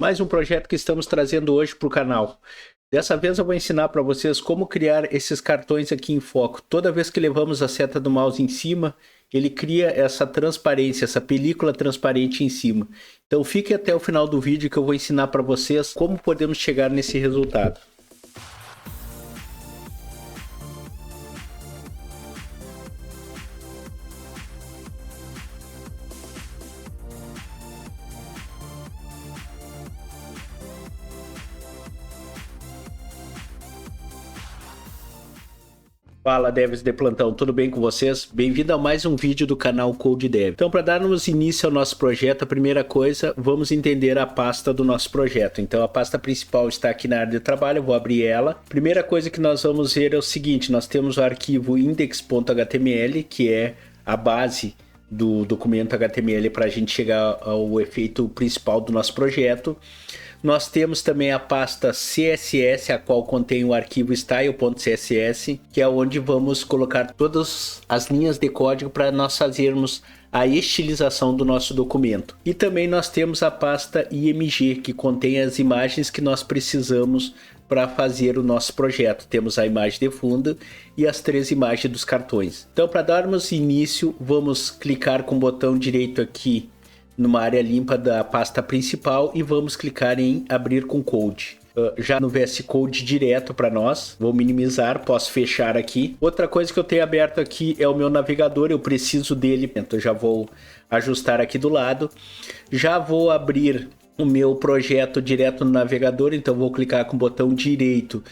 Mais um projeto que estamos trazendo hoje para o canal. Dessa vez eu vou ensinar para vocês como criar esses cartões aqui em foco. Toda vez que levamos a seta do mouse em cima, ele cria essa transparência, essa película transparente em cima. Então fique até o final do vídeo que eu vou ensinar para vocês como podemos chegar nesse resultado. Fala devs de plantão, tudo bem com vocês? Bem-vindo a mais um vídeo do canal Code Dev. Então, para darmos início ao nosso projeto, a primeira coisa, vamos entender a pasta do nosso projeto. Então, a pasta principal está aqui na área de trabalho, eu vou abrir ela. Primeira coisa que nós vamos ver é o seguinte, nós temos o arquivo index.html, que é a base do documento HTML para a gente chegar ao efeito principal do nosso projeto. Nós temos também a pasta CSS, a qual contém o arquivo style.css, que é onde vamos colocar todas as linhas de código para nós fazermos a estilização do nosso documento. E também nós temos a pasta IMG, que contém as imagens que nós precisamos para fazer o nosso projeto. Temos a imagem de fundo e as 3 imagens dos cartões. Então, para darmos início, vamos clicar com o botão direito aqui numa área limpa da pasta principal e vamos clicar em abrir com code. Já no VS Code direto para nós, vou minimizar, posso fechar aqui. Outra coisa que eu tenho aberto aqui é o meu navegador, eu preciso dele, então eu já vou ajustar aqui do lado. Já vou abrir o meu projeto direto no navegador, então vou clicar com o botão direito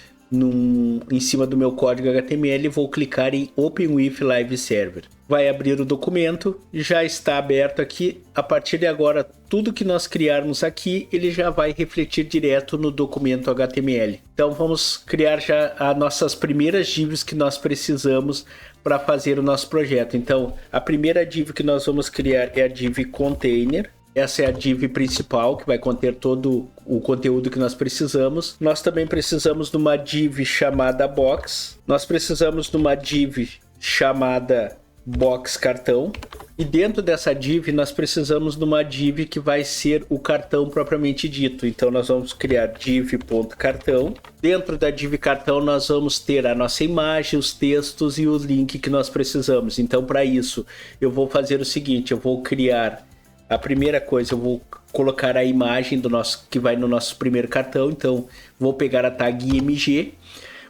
em cima do meu código HTML e vou clicar em Open with Live Server. Vai abrir o documento, já está aberto aqui. A partir de agora, tudo que nós criarmos aqui, ele já vai refletir direto no documento HTML. Então vamos criar já as nossas primeiras divs que nós precisamos para fazer o nosso projeto. Então a primeira div que nós vamos criar é a div Container. Essa é a div principal, que vai conter todo o conteúdo que nós precisamos. Nós também precisamos de uma div chamada Box. Nós precisamos de uma div chamada Box Cartão. E dentro dessa div, nós precisamos de uma div que vai ser o cartão propriamente dito. Então, nós vamos criar div.cartão. Dentro da div cartão, nós vamos ter a nossa imagem, os textos e o link que nós precisamos. Então, para isso, eu vou fazer o seguinte, eu vou criar... A primeira coisa, eu vou colocar a imagem do nosso que vai no nosso primeiro cartão. Então, vou pegar a tag IMG,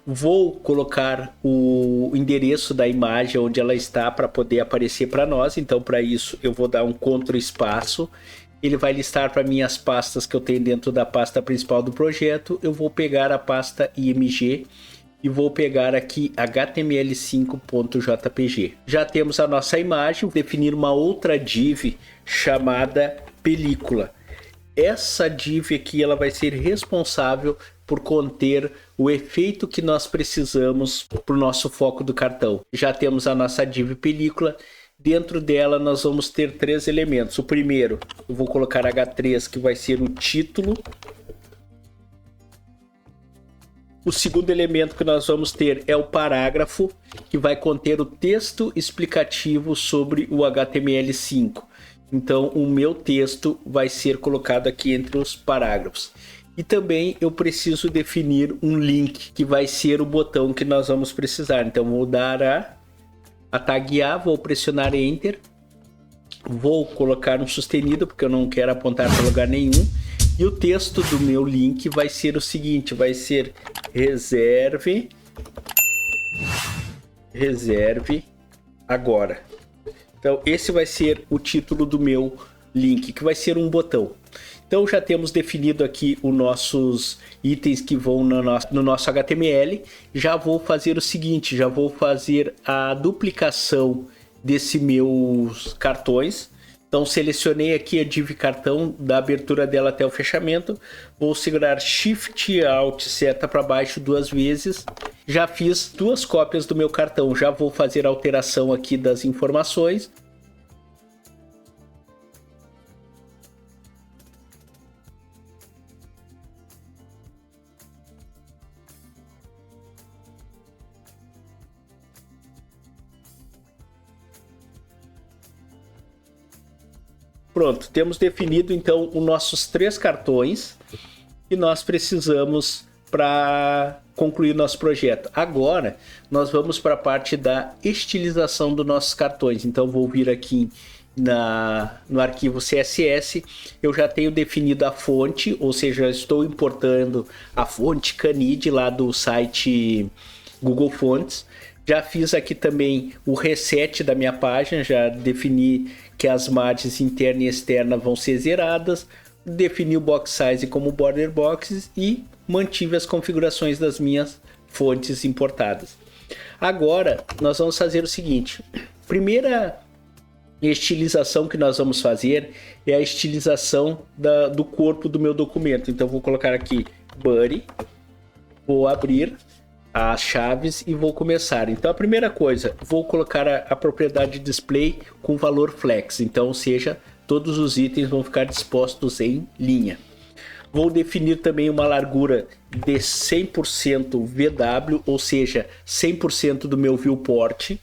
vou colocar o endereço da imagem onde ela está para poder aparecer para nós. Então, para isso, eu vou dar um Ctrl espaço. Ele vai listar para mim as pastas que eu tenho dentro da pasta principal do projeto. Eu vou pegar a pasta IMG e vou pegar aqui html5.jpg. Já temos a nossa imagem, vou definir uma outra div chamada película. Essa div aqui ela vai ser responsável por conter o efeito que nós precisamos para o nosso foco do cartão. Já temos a nossa div película. Dentro dela nós vamos ter 3 elementos. O primeiro, eu vou colocar H3, que vai ser o título. O segundo elemento que nós vamos ter é o parágrafo, que vai conter o texto explicativo sobre o HTML5. Então, o meu texto vai ser colocado aqui entre os parágrafos. E também eu preciso definir um link, que vai ser o botão que nós vamos precisar. Então, vou dar a tag A, vou pressionar Enter. Vou colocar um sustenido, porque eu não quero apontar para lugar nenhum. E o texto do meu link vai ser o seguinte, vai ser reserve agora. Então esse vai ser o título do meu link, que vai ser um botão. Então já temos definido aqui os nossos itens que vão no nosso HTML. Já vou fazer o seguinte, já vou fazer a duplicação desses meus cartões. Então selecionei aqui a div cartão, da abertura dela até o fechamento. Vou segurar Shift Alt seta para baixo 2 vezes. Já fiz 2 cópias do meu cartão. Já vou fazer a alteração aqui das informações. Pronto, temos definido então os nossos 3 cartões que nós precisamos para concluir nosso projeto. Agora nós vamos para a parte da estilização dos nossos cartões. Então vou vir aqui no arquivo CSS, eu já tenho definido a fonte, ou seja, estou importando a fonte Canid lá do site Google Fonts. Já fiz aqui também o reset da minha página, já defini que as margens interna e externa vão ser zeradas, defini o box size como border boxes e mantive as configurações das minhas fontes importadas. Agora nós vamos fazer o seguinte: primeira estilização que nós vamos fazer é a estilização do corpo do meu documento. Então vou colocar aqui body, vou abrir as chaves e vou começar. Então a primeira coisa, vou colocar a propriedade display com valor flex, então ou seja, todos os itens vão ficar dispostos em linha. Vou definir também uma largura de 100% VW, ou seja, 100% do meu viewport,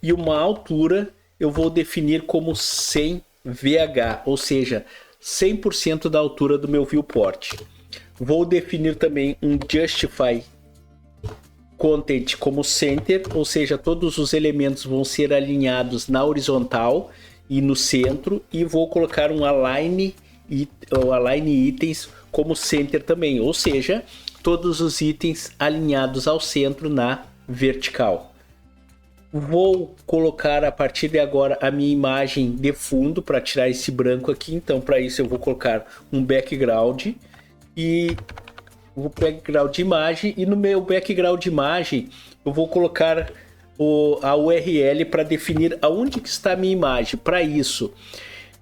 e uma altura eu vou definir como 100 VH, ou seja, 100% da altura do meu viewport. Vou definir também um justify content como center, ou seja, todos os elementos vão ser alinhados na horizontal e no centro, e vou colocar um align itens como center também, ou seja, todos os itens alinhados ao centro na vertical. Vou colocar a partir de agora a minha imagem de fundo para tirar esse branco aqui. Então para isso eu vou colocar um background e o background de imagem, e no meu background de imagem eu vou colocar a URL para definir aonde que está a minha imagem. Para isso,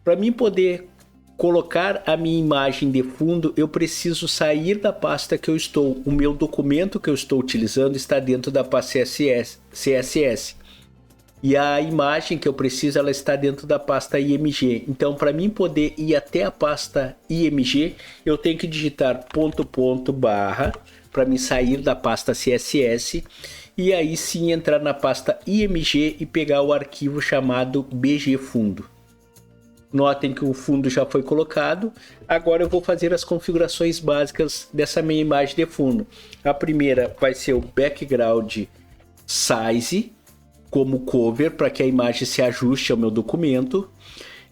para mim poder colocar a minha imagem de fundo, eu preciso sair da pasta que eu estou. O meu documento que eu estou utilizando está dentro da pasta CSS. E a imagem que eu preciso, ela está dentro da pasta IMG. Então, para mim poder ir até a pasta IMG, eu tenho que digitar .. para me sair da pasta CSS. E aí sim entrar na pasta IMG e pegar o arquivo chamado bgfundo. Notem que o fundo já foi colocado. Agora eu vou fazer as configurações básicas dessa minha imagem de fundo. A primeira vai ser o background size como cover, para que a imagem se ajuste ao meu documento.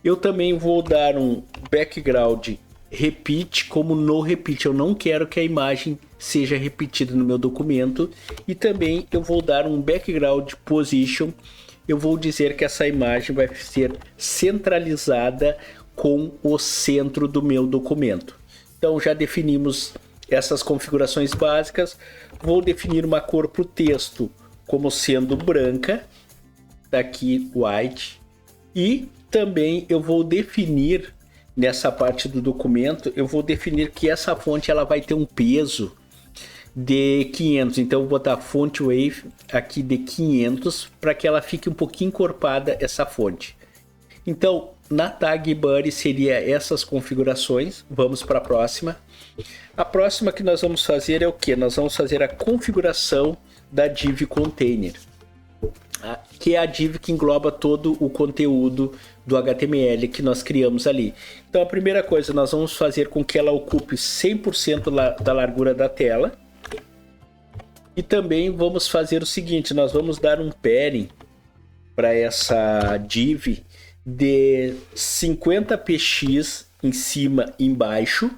Eu também vou dar um background repeat como no repeat. Eu não quero que a imagem seja repetida no meu documento. E também eu vou dar um background position. Eu vou dizer que essa imagem vai ser centralizada com o centro do meu documento. Então já definimos essas configurações básicas. Vou definir uma cor para o texto como sendo branca, daqui white, e também eu vou definir nessa parte do documento, eu vou definir que essa fonte ela vai ter um peso de 500, então eu vou botar font weight aqui de 500 para que ela fique um pouquinho encorpada essa fonte. Então na tag body seria essas configurações. Vamos para a próxima. A próxima que nós vamos fazer é o que? Nós vamos fazer a configuração da div container, que é a div que engloba todo o conteúdo do HTML que nós criamos ali. Então a primeira coisa, nós vamos fazer com que ela ocupe 100% da largura da tela. E também vamos fazer o seguinte, nós vamos dar um padding para essa div de 50 px em cima e embaixo,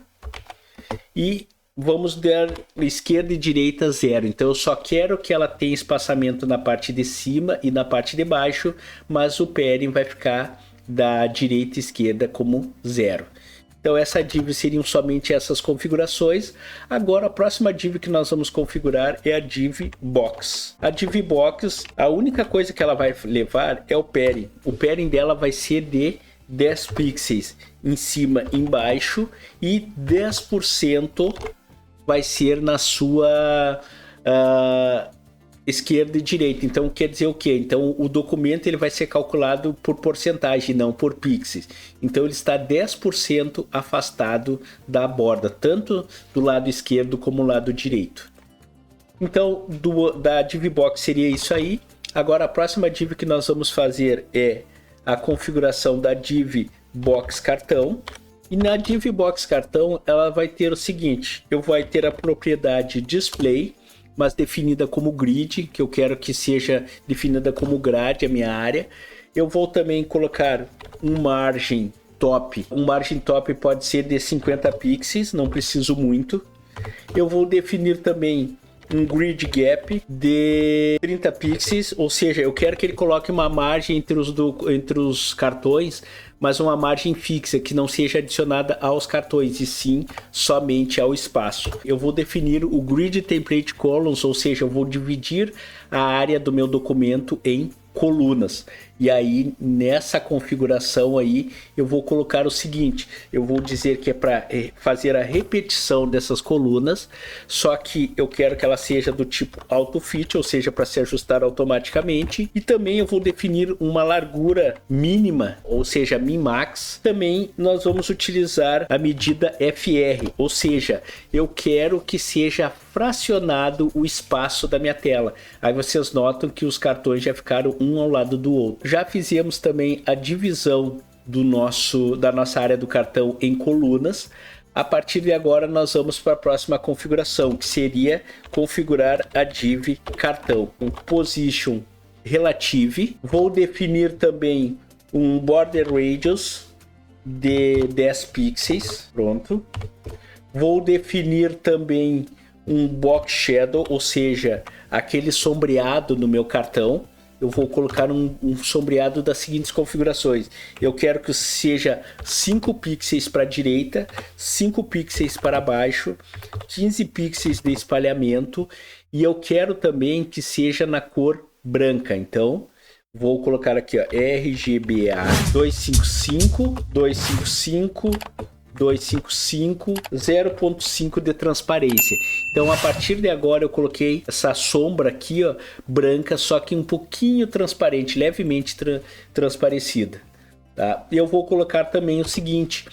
e vamos dar esquerda e direita 0. Então eu só quero que ela tenha espaçamento na parte de cima e na parte de baixo, mas o padding vai ficar da direita e esquerda como 0. Então essa div seriam somente essas configurações. Agora a próxima div que nós vamos configurar é a div box. A div box, a única coisa que ela vai levar é o padding. O padding dela vai ser de 10 pixels em cima e embaixo, e 10% vai ser na sua esquerda e direita. Então quer dizer o que? Então o documento ele vai ser calculado por porcentagem, não por pixels. Então ele está 10% afastado da borda, tanto do lado esquerdo como do lado direito. Então da div box seria isso aí. Agora a próxima div que nós vamos fazer é a configuração da div box cartão. E na div box cartão ela vai ter o seguinte, eu vou ter a propriedade display, mas definida como grid, que eu quero que seja definida como grade a minha área. Eu vou também colocar um margem top. Um margem top pode ser de 50 pixels, não preciso muito. Eu vou definir também um grid gap de 30 pixels, ou seja, eu quero que ele coloque uma margem entre os cartões, mas uma margem fixa, que não seja adicionada aos cartões, e sim somente ao espaço. Eu vou definir o grid template columns, ou seja, eu vou dividir a área do meu documento em colunas. E aí nessa configuração aí eu vou colocar o seguinte, eu vou dizer que é para fazer a repetição dessas colunas, só que eu quero que ela seja do tipo auto fit, ou seja, para se ajustar automaticamente. E também eu vou definir uma largura mínima, ou seja, min max. Também nós vamos utilizar a medida FR, ou seja, eu quero que seja fracionado o espaço da minha tela. Aí vocês notam que os cartões já ficaram um ao lado do outro. Já fizemos também a divisão da nossa área do cartão em colunas. A partir de agora nós vamos para a próxima configuração, que seria configurar a div cartão com position relative. Vou definir também um border radius de 10 pixels. Pronto. Vou definir também um box shadow, ou seja, aquele sombreado no meu cartão. Eu vou colocar um sombreado das seguintes configurações. Eu quero que seja 5 pixels para a direita, 5 pixels para baixo, 15 pixels de espalhamento, e eu quero também que seja na cor branca. Então, vou colocar aqui, ó, RGBA 255, 255, 255, 0.5 de transparência. Então a partir de agora eu coloquei essa sombra aqui, ó, branca, só que um pouquinho transparente, levemente transparecida, tá? Eu vou colocar também o seguinte,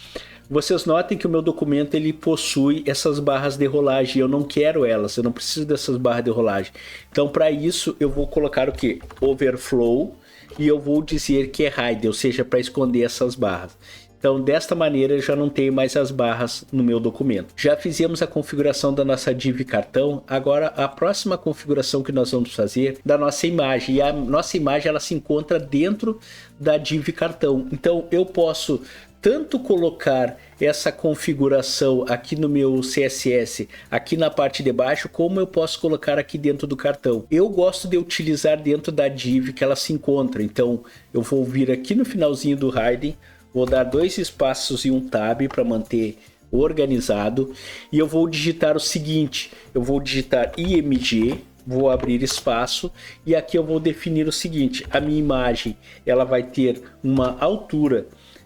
vocês notem que o meu documento ele possui essas barras de rolagem, eu não quero elas, eu não preciso dessas barras de rolagem. Então para isso eu vou colocar o que? Overflow, e eu vou dizer que é hide, ou seja, para esconder essas barras. Então, desta maneira, eu já não tenho mais as barras no meu documento. Já fizemos a configuração da nossa div cartão. Agora, a próxima configuração que nós vamos fazer da nossa imagem. E a nossa imagem ela se encontra dentro da div cartão. Então, eu posso tanto colocar essa configuração aqui no meu CSS, aqui na parte de baixo, como eu posso colocar aqui dentro do cartão. Eu gosto de utilizar dentro da div que ela se encontra. Então, eu vou vir aqui no finalzinho do hiding, vou dar 2 espaços e um tab para manter organizado. E eu vou digitar o seguinte, eu vou digitar IMG, vou abrir espaço. E aqui eu vou definir o seguinte, a minha imagem ela vai ter uma altura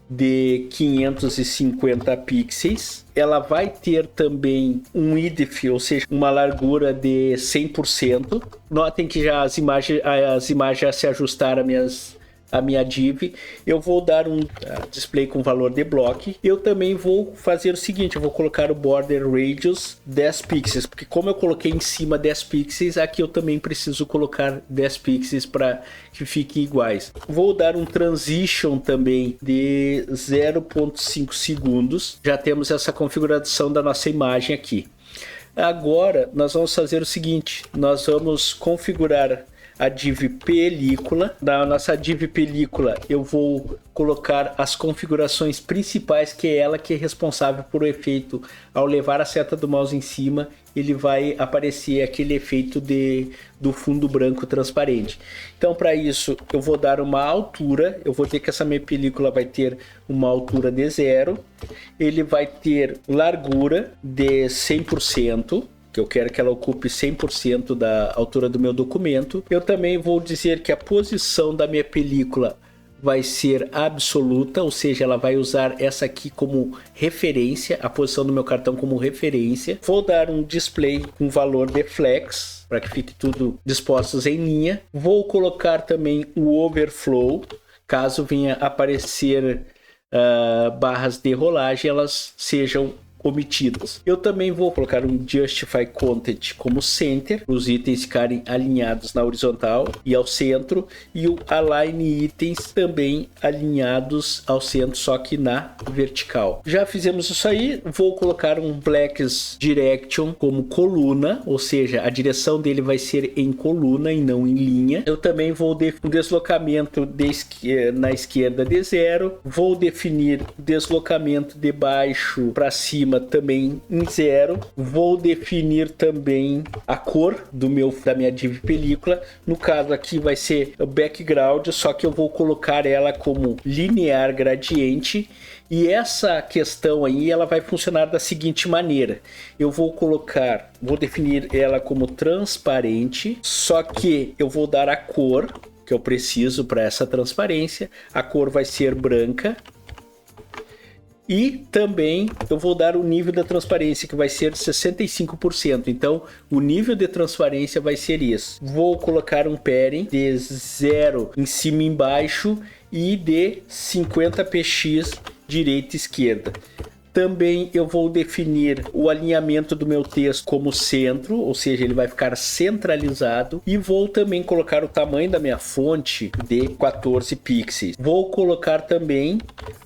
de 550 pixels. Ela vai ter também um width, ou seja, uma largura de 100%. Notem que já as imagens já se ajustaram a minha div. Eu vou dar um display com valor de block. Eu também vou fazer o seguinte, eu vou colocar o border radius 10 pixels, porque como eu coloquei em cima 10 pixels, aqui eu também preciso colocar 10 pixels para que fiquem iguais. Vou dar um transition também de 0.5 segundos. Já temos essa configuração da nossa imagem aqui. Agora nós vamos fazer o seguinte, nós vamos configurar a div película. Da nossa div película eu vou colocar as configurações principais, que é ela que é responsável por o efeito. Ao levar a seta do mouse em cima, ele vai aparecer aquele efeito do fundo branco transparente. Então para isso eu vou dar uma altura, eu vou ter que essa minha película vai ter uma altura de 0, ele vai ter largura de 100%, que eu quero que ela ocupe 100% da altura do meu documento. Eu também vou dizer que a posição da minha película vai ser absoluta, ou seja, ela vai usar essa aqui como referência, a posição do meu cartão como referência. Vou dar um display com valor de flex, para que fique tudo dispostos em linha. Vou colocar também o overflow, caso venha aparecer barras de rolagem, elas sejam omitidas. Eu também vou colocar um Justify Content como center, para os itens ficarem alinhados na horizontal e ao centro, e o Align Itens também alinhados ao centro, só que na vertical. Já fizemos isso aí, vou colocar um Flex Direction como coluna, ou seja, a direção dele vai ser em coluna e não em linha. Eu também vou definir um deslocamento na esquerda de 0, vou definir deslocamento de baixo para cima também em 0, vou definir também a cor da minha div película. No caso aqui vai ser o background, só que eu vou colocar ela como linear gradiente. E essa questão aí, ela vai funcionar da seguinte maneira: eu vou definir ela como transparente, só que eu vou dar a cor que eu preciso para essa transparência. A cor vai ser branca. E também eu vou dar o nível da transparência, que vai ser 65%. Então, o nível de transparência vai ser isso. Vou colocar um padding de 0 em cima e embaixo e de 50 px direita e esquerda. Também eu vou definir o alinhamento do meu texto como centro, ou seja, ele vai ficar centralizado. E vou também colocar o tamanho da minha fonte de 14 pixels. Vou colocar também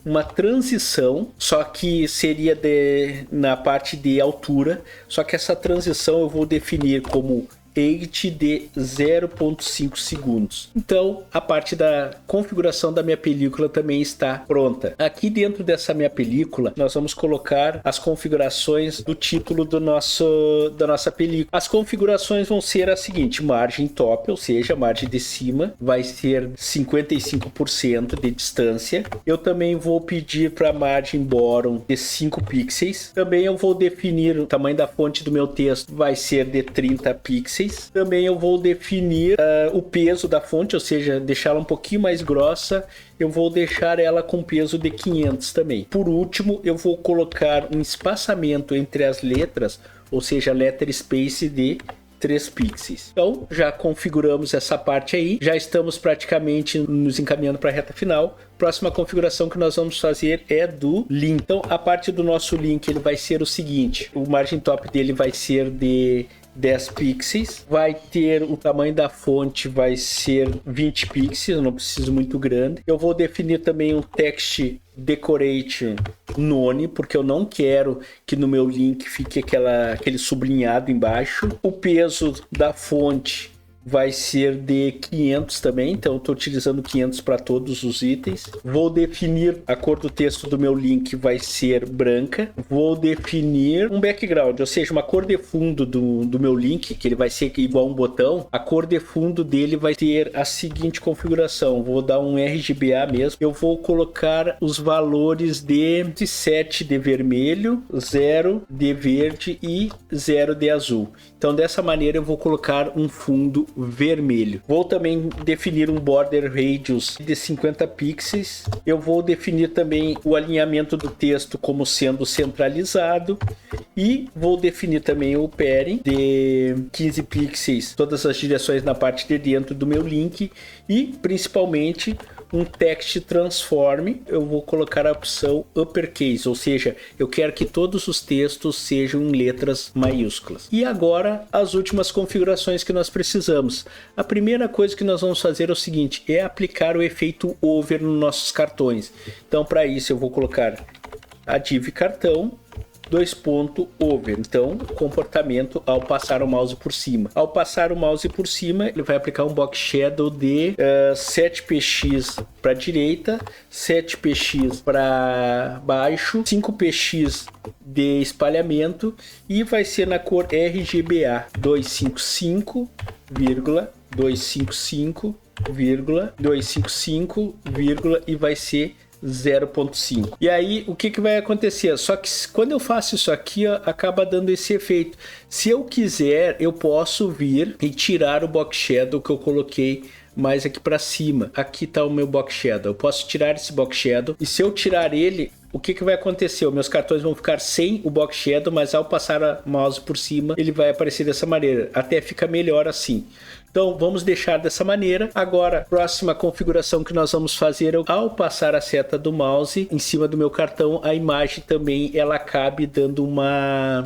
uma transição, só que seria na parte de altura. Só que essa transição eu vou definir como de 0.5 segundos. Então, a parte da configuração da minha película também está pronta. Aqui dentro dessa minha película, nós vamos colocar as configurações do título da nossa película. As configurações vão ser a seguinte: margem top, ou seja, a margem de cima vai ser 55% de distância. Eu também vou pedir para a margem bottom de 5 pixels. Também eu vou definir o tamanho da fonte do meu texto, vai ser de 30 pixels. Também eu vou definir o peso da fonte, ou seja, deixá-la um pouquinho mais grossa. Eu vou deixar ela com peso de 500 também. Por último, eu vou colocar um espaçamento entre as letras, ou seja, letter space de 3 pixels. Então, já configuramos essa parte aí. Já estamos praticamente nos encaminhando para a reta final. Próxima configuração que nós vamos fazer é do link. Então, a parte do nosso link, ele vai ser o seguinte: o margem top dele vai ser de 10 pixels, vai ter o tamanho da fonte, vai ser 20 pixels, eu não preciso muito grande. Eu vou definir também um text decoration none, porque eu não quero que no meu link fique aquele sublinhado embaixo. O peso da fonte vai ser de 500 também, então eu estou utilizando 500 para todos os itens. Vou definir a cor do texto do meu link, vai ser branca. Vou definir um background, ou seja, uma cor de fundo do meu link, que ele vai ser igual um botão. A cor de fundo dele vai ter a seguinte configuração: vou dar um RGBA mesmo. Eu vou colocar os valores de 7 de vermelho, 0 de verde e 0 de azul. Então, dessa maneira eu vou colocar um fundo vermelho. Vou também definir um border radius de 50 pixels. Eu vou definir também o alinhamento do texto como sendo centralizado. E vou definir também o padding de 15 pixels, todas as direções na parte de dentro do meu link. E principalmente um text transform, eu vou colocar a opção uppercase, ou seja, eu quero que todos os textos sejam em letras maiúsculas. E agora as últimas configurações que nós precisamos. A primeira coisa que nós vamos fazer é o seguinte: é aplicar o efeito over nos nossos cartões. Então, para isso eu vou colocar a div cartão over. Então, comportamento ao passar o mouse por cima. Ao passar o mouse por cima, ele vai aplicar um box shadow de 7px para direita, 7px para baixo, 5px de espalhamento, e vai ser na cor RGBA 255,255,255, e vai ser 0.5. E aí o que vai acontecer? Só que quando eu faço isso aqui, ó, acaba dando esse efeito. Se eu quiser, eu posso vir e tirar o box shadow que eu coloquei mais aqui para cima. Aqui está o meu box shadow. Eu posso tirar esse box shadow, e se eu tirar ele, o que vai acontecer? Os meus cartões vão ficar sem o box shadow, mas ao passar o mouse por cima, ele vai aparecer dessa maneira. Até fica melhor assim. Então vamos deixar dessa maneira. Agora, próxima configuração que nós vamos fazer, ao passar a seta do mouse em cima do meu cartão, a imagem também ela acabe dando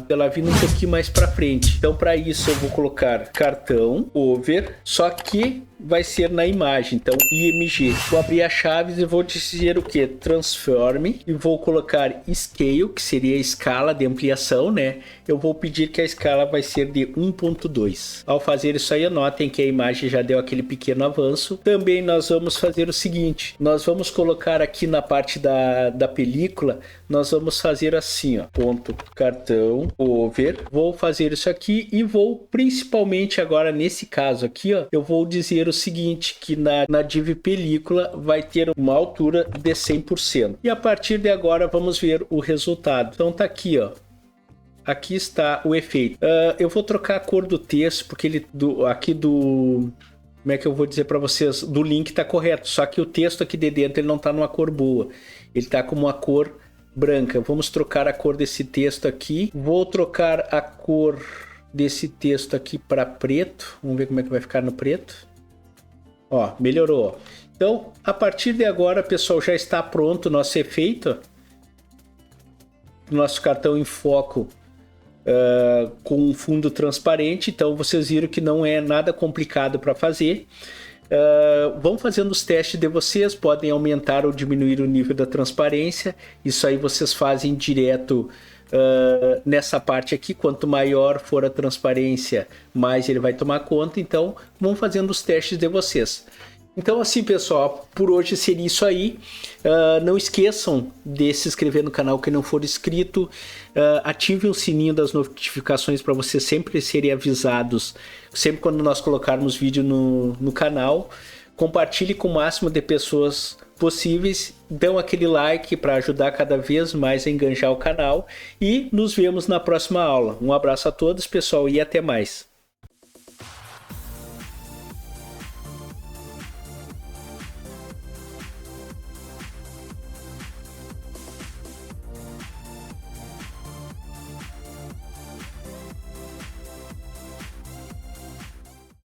ela vindo um pouquinho mais para frente. Então para isso eu vou colocar cartão over, só que vai ser na imagem, então IMG. Vou abrir as chaves e vou dizer o que? Transform, e vou colocar Scale, que seria a escala de ampliação, né? Eu vou pedir que a escala vai ser de 1.2. Ao fazer isso aí, notem que a imagem já deu aquele pequeno avanço. Também nós vamos fazer o seguinte, nós vamos colocar aqui na parte da película, nós vamos fazer assim, ó, ponto cartão over. Vou fazer isso aqui e vou principalmente agora nesse caso aqui, ó, eu vou dizer o seguinte, que na div película vai ter uma altura de 100%. E a partir de agora vamos ver o resultado. Então tá aqui, ó. Aqui está o efeito. Eu vou trocar a cor do texto, porque ele como é que eu vou dizer para vocês? Do link tá correto, só que o texto aqui de dentro ele não tá numa cor boa. Ele tá como uma cor branca. Vamos trocar a cor desse texto aqui. Vou trocar a cor desse texto aqui para preto. Vamos ver como é que vai ficar no preto. Ó, melhorou. Então, a partir de agora, pessoal, já está pronto o nosso efeito. Nosso cartão em foco com um fundo transparente. Então, vocês viram que não é nada complicado para fazer. Vão fazendo os testes de vocês. Podem aumentar ou diminuir o nível da transparência. Isso aí vocês fazem direto nessa parte aqui. Quanto maior for a transparência, mais ele vai tomar conta. Então vão fazendo os testes de vocês. Então assim, pessoal, por hoje seria isso aí. Não esqueçam de se inscrever no canal quem não for inscrito. Ative o sininho das notificações para vocês sempre serem avisados sempre quando nós colocarmos vídeo no canal. Compartilhe com o máximo de pessoas possíveis, dão aquele like para ajudar cada vez mais a enganjar o canal e nos vemos na próxima aula. Um abraço a todos, pessoal, e até mais.